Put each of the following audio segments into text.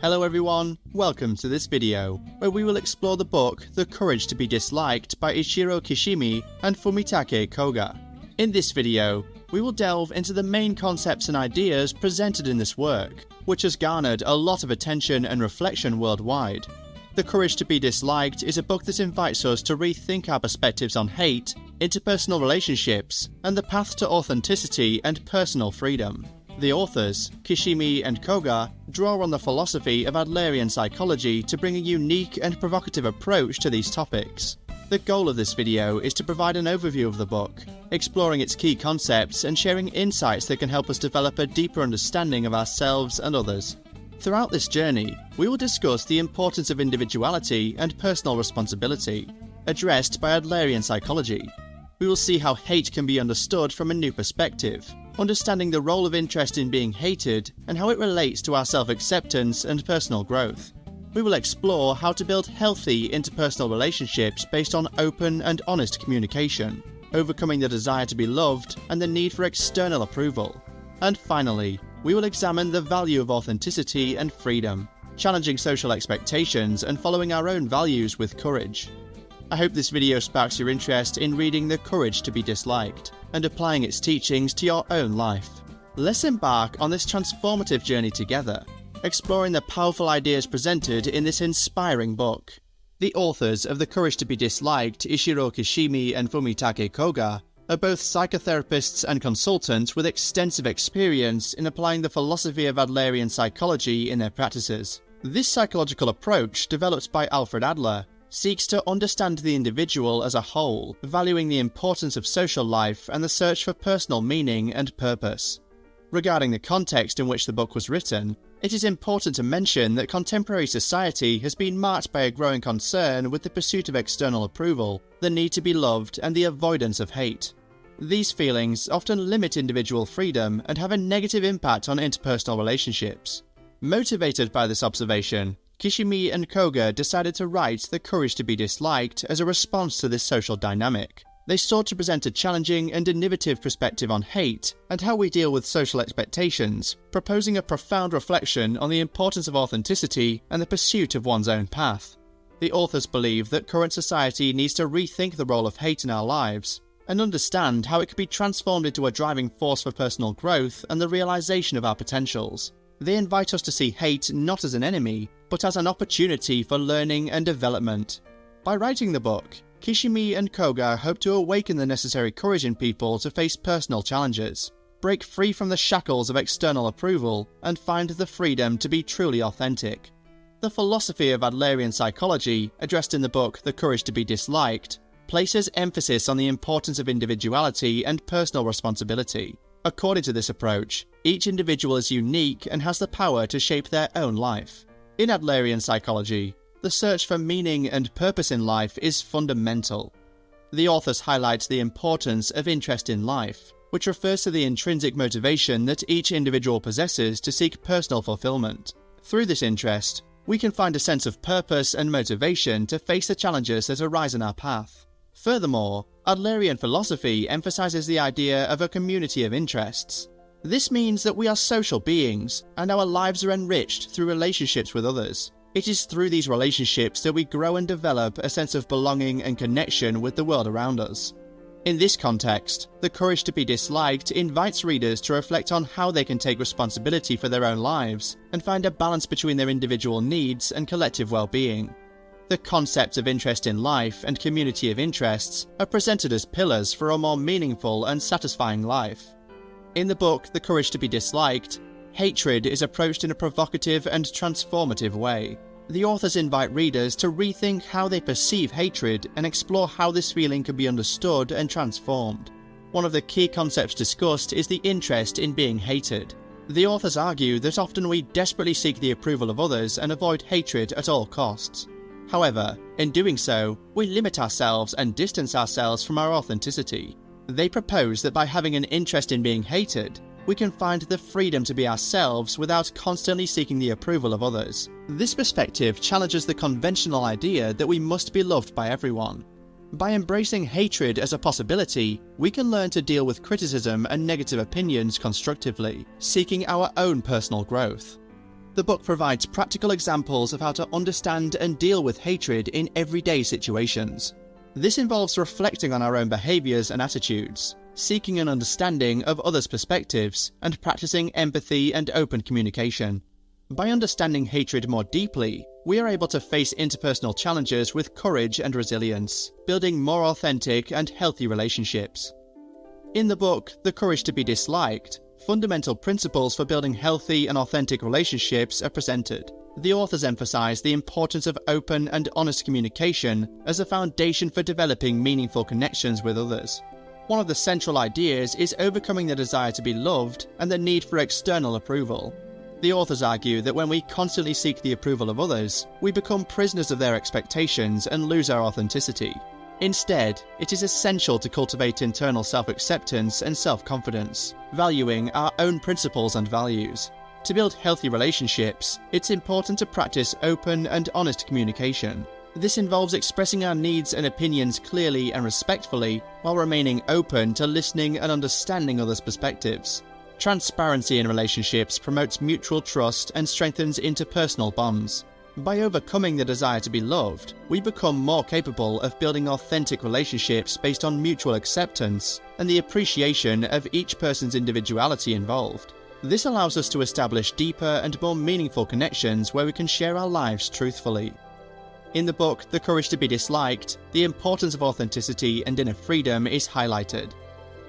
Hello everyone, welcome to this video, where we will explore the book The Courage to be Disliked by Ichiro Kishimi and Fumitake Koga. In this video, we will delve into the main concepts and ideas presented in this work, which has garnered a lot of attention and reflection worldwide. The Courage to be Disliked is a book that invites us to rethink our perspectives on hate, interpersonal relationships, and the path to authenticity and personal freedom. The authors, Kishimi and Koga, draw on the philosophy of Adlerian psychology to bring a unique and provocative approach to these topics. The goal of this video is to provide an overview of the book, exploring its key concepts and sharing insights that can help us develop a deeper understanding of ourselves and others. Throughout this journey, we will discuss the importance of individuality and personal responsibility, addressed by Adlerian psychology. We will see how hate can be understood from a new perspective, understanding the role of interest in being hated and how it relates to our self-acceptance and personal growth. We will explore how to build healthy interpersonal relationships based on open and honest communication, overcoming the desire to be loved and the need for external approval. And finally, we will examine the value of authenticity and freedom, challenging social expectations and following our own values with courage. I hope this video sparks your interest in reading The Courage to be Disliked and applying its teachings to your own life. Let's embark on this transformative journey together, exploring the powerful ideas presented in this inspiring book. The authors of The Courage to be Disliked, Ichiro Kishimi and Fumitake Koga, are both psychotherapists and consultants with extensive experience in applying the philosophy of Adlerian psychology in their practices. This psychological approach, developed by Alfred Adler, seeks to understand the individual as a whole, valuing the importance of social life and the search for personal meaning and purpose. Regarding the context in which the book was written, it is important to mention that contemporary society has been marked by a growing concern with the pursuit of external approval, the need to be loved, and the avoidance of hate. These feelings often limit individual freedom and have a negative impact on interpersonal relationships. Motivated by this observation, Kishimi and Koga decided to write The Courage to be Disliked as a response to this social dynamic. They sought to present a challenging and innovative perspective on hate and how we deal with social expectations, proposing a profound reflection on the importance of authenticity and the pursuit of one's own path. The authors believe that current society needs to rethink the role of hate in our lives and understand how it can be transformed into a driving force for personal growth and the realization of our potentials. They invite us to see hate not as an enemy, but as an opportunity for learning and development. By writing the book, Kishimi and Koga hope to awaken the necessary courage in people to face personal challenges, break free from the shackles of external approval, and find the freedom to be truly authentic. The philosophy of Adlerian psychology, addressed in the book The Courage to be Disliked, places emphasis on the importance of individuality and personal responsibility. According to this approach, each individual is unique and has the power to shape their own life. In Adlerian psychology, the search for meaning and purpose in life is fundamental. The authors highlight the importance of interest in life, which refers to the intrinsic motivation that each individual possesses to seek personal fulfillment. Through this interest, we can find a sense of purpose and motivation to face the challenges that arise in our path. Furthermore, Adlerian philosophy emphasizes the idea of a community of interests. This means that we are social beings, and our lives are enriched through relationships with others. It is through these relationships that we grow and develop a sense of belonging and connection with the world around us. In this context, The Courage to be Disliked invites readers to reflect on how they can take responsibility for their own lives and find a balance between their individual needs and collective well-being. The concepts of interest in life and community of interests are presented as pillars for a more meaningful and satisfying life. In the book The Courage to be Disliked, hatred is approached in a provocative and transformative way. The authors invite readers to rethink how they perceive hatred and explore how this feeling can be understood and transformed. One of the key concepts discussed is the interest in being hated. The authors argue that often we desperately seek the approval of others and avoid hatred at all costs. However, in doing so, we limit ourselves and distance ourselves from our authenticity. They propose that by having an interest in being hated, we can find the freedom to be ourselves without constantly seeking the approval of others. This perspective challenges the conventional idea that we must be loved by everyone. By embracing hatred as a possibility, we can learn to deal with criticism and negative opinions constructively, seeking our own personal growth. The book provides practical examples of how to understand and deal with hatred in everyday situations. This involves reflecting on our own behaviours and attitudes, seeking an understanding of others' perspectives, and practicing empathy and open communication. By understanding hatred more deeply, we are able to face interpersonal challenges with courage and resilience, building more authentic and healthy relationships. In the book, The Courage to be Disliked, fundamental principles for building healthy and authentic relationships are presented. The authors emphasize the importance of open and honest communication as a foundation for developing meaningful connections with others. One of the central ideas is overcoming the desire to be loved and the need for external approval. The authors argue that when we constantly seek the approval of others, we become prisoners of their expectations and lose our authenticity. Instead, it is essential to cultivate internal self-acceptance and self-confidence, valuing our own principles and values. To build healthy relationships, it's important to practice open and honest communication. This involves expressing our needs and opinions clearly and respectfully, while remaining open to listening and understanding others' perspectives. Transparency in relationships promotes mutual trust and strengthens interpersonal bonds. By overcoming the desire to be loved, we become more capable of building authentic relationships based on mutual acceptance and the appreciation of each person's individuality involved. This allows us to establish deeper and more meaningful connections where we can share our lives truthfully. In the book, The Courage to be Disliked, the importance of authenticity and inner freedom is highlighted.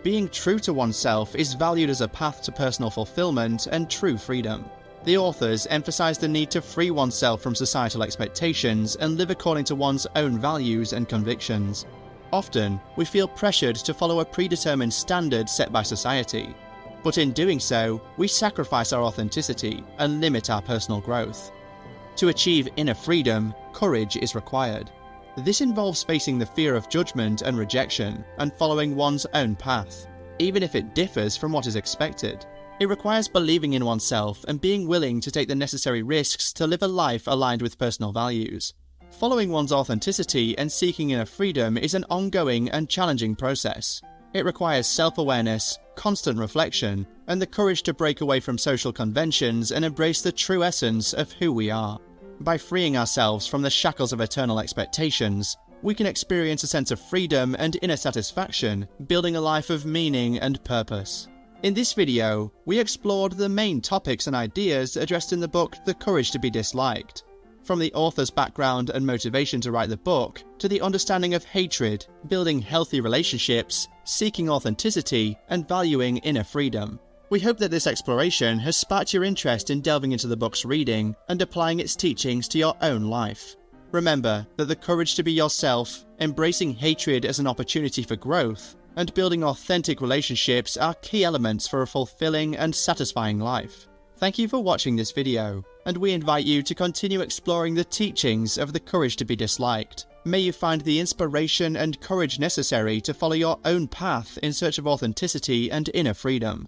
Being true to oneself is valued as a path to personal fulfillment and true freedom. The authors emphasize the need to free oneself from societal expectations and live according to one's own values and convictions. Often, we feel pressured to follow a predetermined standard set by society. But in doing so, we sacrifice our authenticity and limit our personal growth. To achieve inner freedom, courage is required. This involves facing the fear of judgment and rejection and following one's own path, even if it differs from what is expected. It requires believing in oneself and being willing to take the necessary risks to live a life aligned with personal values. Following one's authenticity and seeking inner freedom is an ongoing and challenging process. It requires self-awareness, constant reflection, and the courage to break away from social conventions and embrace the true essence of who we are. By freeing ourselves from the shackles of eternal expectations, we can experience a sense of freedom and inner satisfaction, building a life of meaning and purpose. In this video, we explored the main topics and ideas addressed in the book The Courage to be Disliked. From the author's background and motivation to write the book, to the understanding of hatred, building healthy relationships, seeking authenticity, and valuing inner freedom. We hope that this exploration has sparked your interest in delving into the book's reading and applying its teachings to your own life. Remember that the courage to be yourself, embracing hatred as an opportunity for growth, and building authentic relationships are key elements for a fulfilling and satisfying life. Thank you for watching this video, and we invite you to continue exploring the teachings of The Courage to be Disliked. May you find the inspiration and courage necessary to follow your own path in search of authenticity and inner freedom.